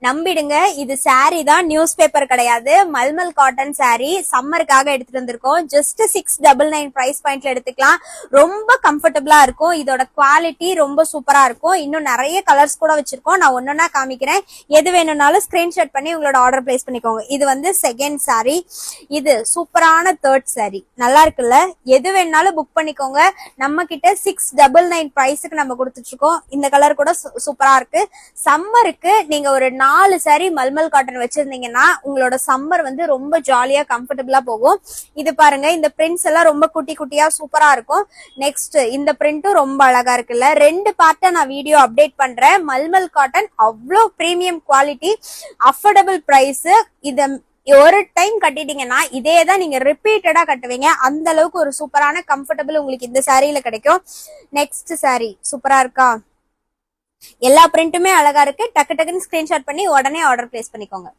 நம்பிடுங்க, இது சாரி தான், news paper கிடையாது. மல்மல் காட்டன் சாரி சம்மருக்காக எடுத்துட்டு வந்திருக்கோம். ஜஸ்ட் 699 பிரைஸ் பாயிண்ட்ல எடுத்துக்கலாம். ரொம்ப கம்ஃபர்டபுளா இருக்கும். இதோட குவாலிட்டி ரொம்ப சூப்பரா இருக்கும். இன்னும் நிறைய கலர்ஸ் கூட வச்சிருக்கோம். நான் ஒன்னொன்னா காமிக்கிறேன். எது வேணும்னாலும் ஸ்கிரீன்ஷாட் பண்ணி உங்களோட ஆர்டர் பிளேஸ் பண்ணிக்கோங்க. இது வந்து செகண்ட் சாரி. இது சூப்பரான தேர்ட் சாரி. நல்லா இருக்குல்ல? எது வேணும்னாலும் புக் பண்ணிக்கோங்க. நம்ம கிட்ட 699 பிரைஸுக்கு நம்ம கொடுத்துட்டு இருக்கோம். இந்த கலர் கூட சூப்பரா இருக்கு. சம்மருக்கு நீங்க ஒரு 4 சாரி மல்மல் காட்டன் வச்சிருந்தீங்கன்னா உங்களோட சம்மர் வந்து ரொம்ப ஜாலியா கம்ஃபர்டபுளா போகும். இது பாருங்க, இந்த பிரிண்ட்ஸ் எல்லாம் ரொம்ப குட்டி குட்டியா சூப்பரா இருக்கும். நெக்ஸ்ட் இந்த பிரிண்ட்டும் ரொம்ப அழகா இருக்குல்ல? 2 பார்ட்டா நான் வீடியோ அப்டேட் பண்றேன். மல்மல் காட்டன் அவ்வளோ பிரீமியம் குவாலிட்டி, அஃபோர்டபுள் பிரைஸ். இத ஒரு டைம் கட்டிட்டீங்கன்னா இதே தான் நீங்க ரிப்பீட்டடா கட்டுவீங்க. அந்த அளவுக்கு ஒரு சூப்பரான கம்ஃபர்டபுள் உங்களுக்கு இந்த சாரியில கிடைக்கும். நெக்ஸ்ட் சாரி சூப்பரா இருக்கா? எல்லா பிரிண்ட்டுமே அழகா இருக்கு. டக்கு டக்குன்னு ஸ்கிரீன்ஷாட் பண்ணி உடனே ஆர்டர் பிளேஸ் பண்ணிக்கோங்க.